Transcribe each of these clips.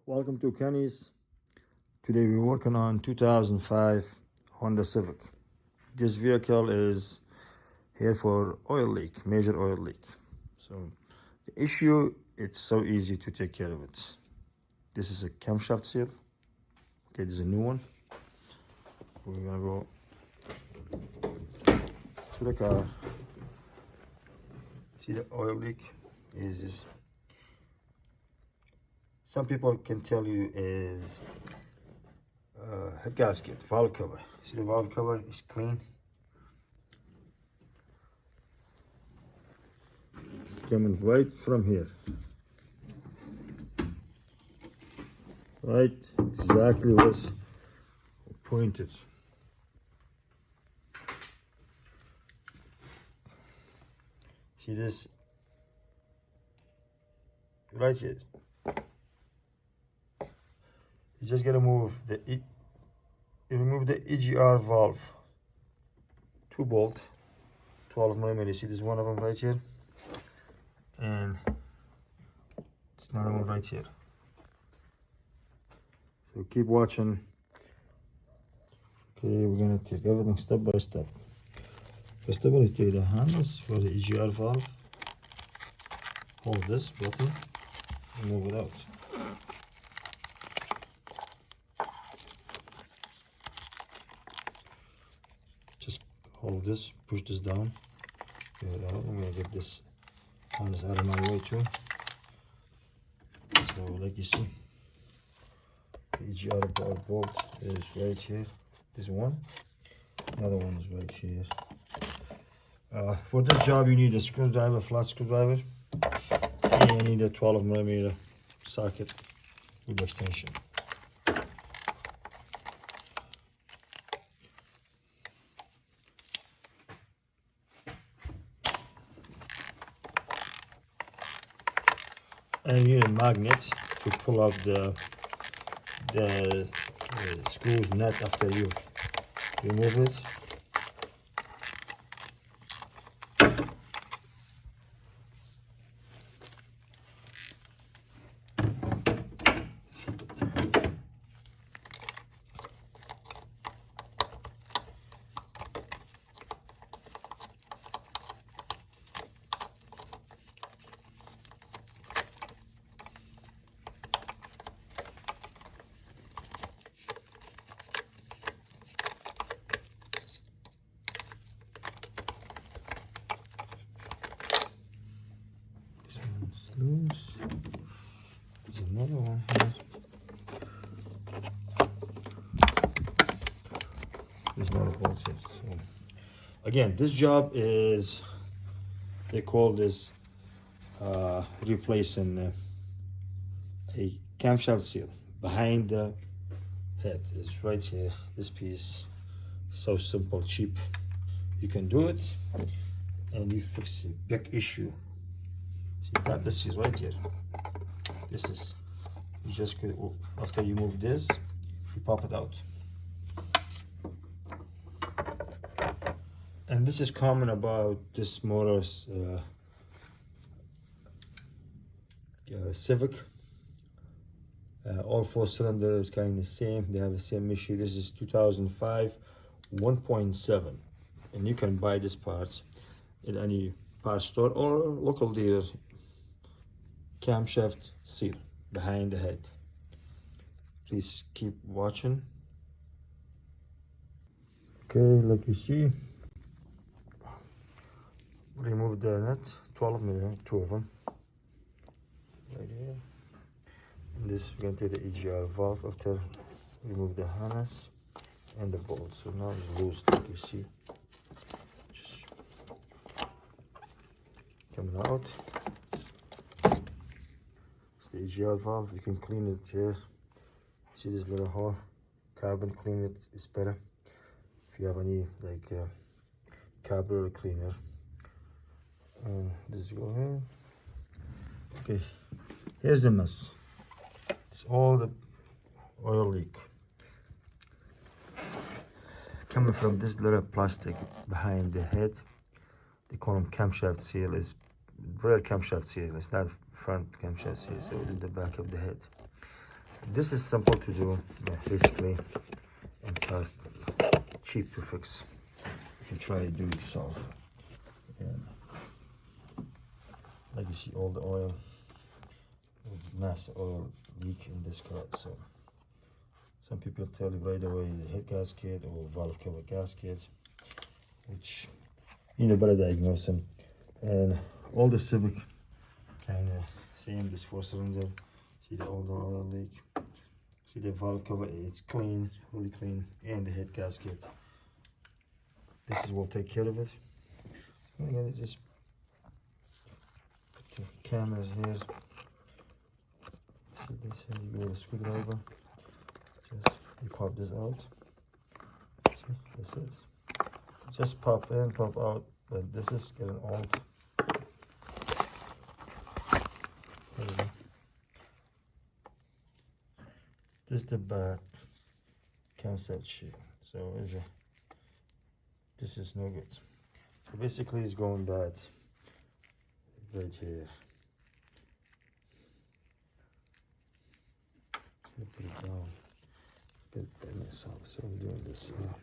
Welcome to Kenny's. Today we're working on 2005 Honda Civic. This vehicle is here for oil leak, major oil leak. So the issue, it's so easy to take care of it. This is a camshaft seal. Okay, this is a new one. We're gonna go to the car. See the oil leak is some people can tell you is head gasket, valve cover. See the valve cover is clean. It's coming right from here. Right, exactly what's pointed. See this right here. You just gotta move remove the EGR valve, 2 bolt, 12mm. You see this one of them right here, and it's another one right here. So keep watching. Okay, we're gonna take everything step by step. First of all, you take the handles for the EGR valve. Hold this button and move it out. Just hold this, push this down, get it out. I'm gonna get this harness out of my way too. So like you see, the EGR bolt is right here. This one, another one is right here. For this job you need a screwdriver, flat screwdriver, and you need a 12mm socket with extension. And you need a magnet to pull out the screws nut after you remove it. Loose. There's another one here. There's another bolt here. So again, this job is, they call this replacing a camshaft seal behind the head. It's right here. This piece, so simple, cheap. You can do it, and you fix a big issue. See that this is right here. This is, you just go, after you move this, you pop it out. And this is common about this motor's Civic. All 4 cylinders kind of the same. They have the same issue. This is 2005 1.7, and you can buy this parts in any parts store or local dealer. Camshaft seal behind the head. Please keep watching. Okay, like you see, remove the nut, 12mm, 2 of them right here. And this, we're going to take the EGR valve after remove the harness and the bolt. So now it's loose, like you see, just coming out. The EGR valve, you can clean it here. See this little hole, carbon clean it is better if you have any like carburetor cleaner. And this go here. Okay, here's the mess. It's all the oil leak coming from this little plastic behind the head. They call them camshaft seal. Is rear camshaft seal. It's not front camshaft seal, so in the back of the head. This is simple to do, basically, and fast, cheap to fix. If you try to do it yourself. And like you see, all the oil, massive oil leak in this car. So some people tell you right away the head gasket or valve cover gasket, which you know better diagnose them. And all the Civic kind of same. This 4-cylinder, see the old oil leak. See the valve cover, it's clean, really clean, and the head gasket. This will take care of it. I'm gonna just put the cameras here. See this here, you go with a screwdriver. Just you pop this out. See, that's it. Just pop in, pop out, but this is getting old. There we go. This is the bad camshaft sheet. So this is no good. So basically it's going bad right here. I'm gonna put it down a bit by myself, so I'm doing this here.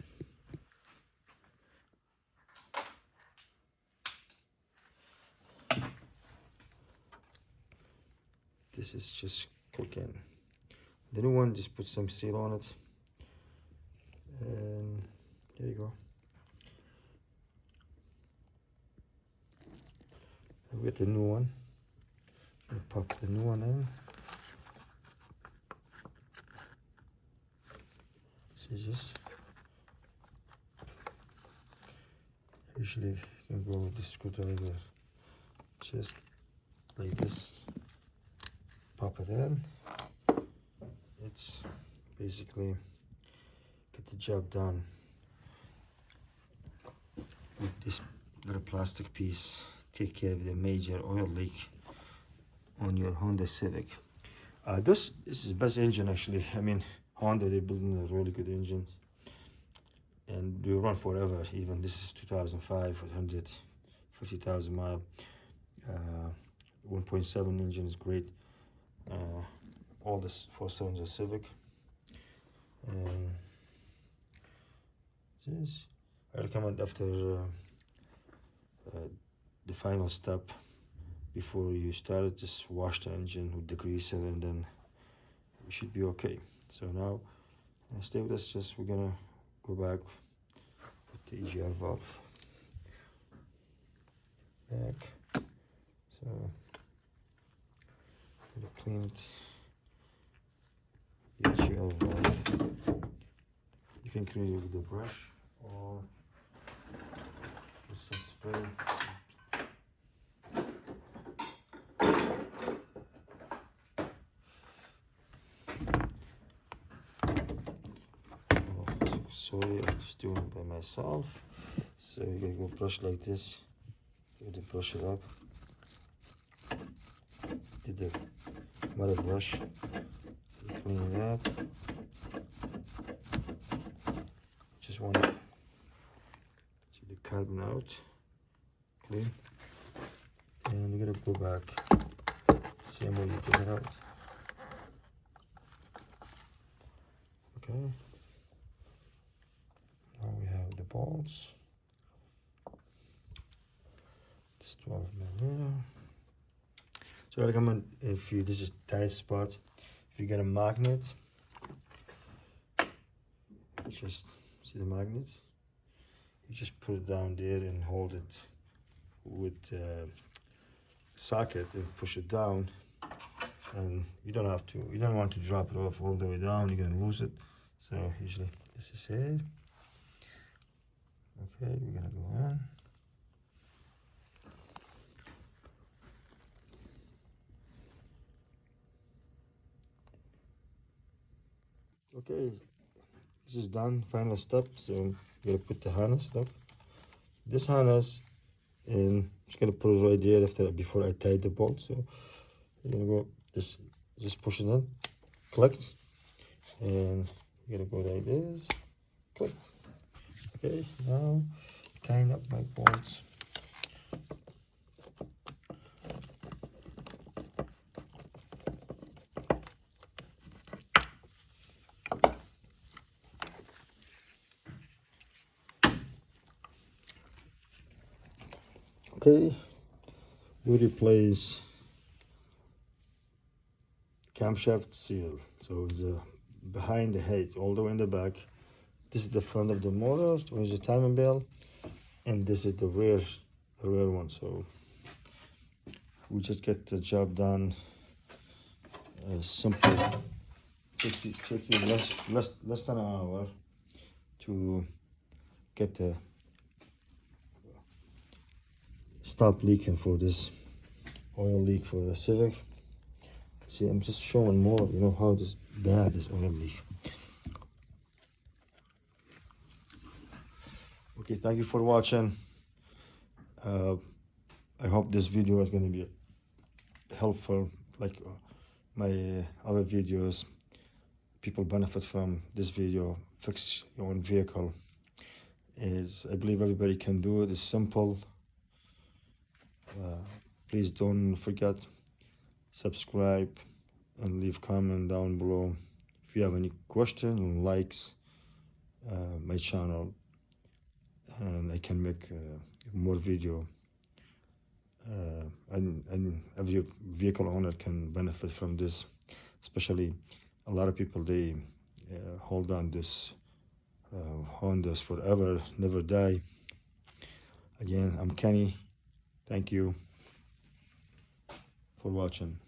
This is just cooking. The new one, just put some seal on it, and there you go. And we get the new one. We'll pop the new one in. See this? Usually you can go with the screwdriver, just like this. Pop it in. It's basically get the job done with this little plastic piece. Take care of the major oil leak on your Honda Civic. This is the best engine actually. I mean, Honda, they're building a really good engine and they run forever. Even this is 2005 with 150,000 miles. 1.7 engine is great. All this 4-cylinder Civic, and this I recommend after the final step before you start it, just wash the engine with the greaser and then you should be okay. So now stay with us, just we're gonna go back with the EGR valve back. So I'm gonna clean it. EGR valve. You can clean it with a brush or with some spray. Sorry, I'm just doing it by myself. So you're gonna go brush like this. You're gonna brush it up. Did the mother brush. Clean it up. Just want to see the carbon out. Clean. And you're gonna go back. Same way you get it out. Okay. Now we have the bolts. It's 12mm. So I recommend if you, this is tight spot, if you get a magnet, you just see the magnet, you just put it down there and hold it with the socket and push it down, and you don't have to, you don't want to drop it off all the way down, you're gonna lose it. So usually this is it. Okay, we're gonna go in. Okay, this is done, final step. So I'm gonna put the harness, look. This harness, and I'm just gonna put it right there after, before I tie the bolt. So you're gonna go, this, just push it in, click, and you're gonna go like this, click. Okay, now tying up my bolts. Okay, we replace camshaft seal. So the behind the head, all the way in the back. This is the front of the motor with the timing bell, and this is the rear one. So we just get the job done. Simple. Take you less than an hour to get the stop leaking for this oil leak for the Civic. See, I'm just showing more, you know, how this bad this oil leak. Okay, thank you for watching. I hope this video is going to be helpful, like my other videos. People benefit from this video. Fix your own vehicle. I believe everybody can do it. It's simple. Please don't forget, subscribe and leave comment down below. If you have any question, likes my channel, and I can make more video. And every vehicle owner can benefit from this, especially a lot of people, they hold on this Hondas forever, never die. Again, I'm Kenny. Thank you for watching.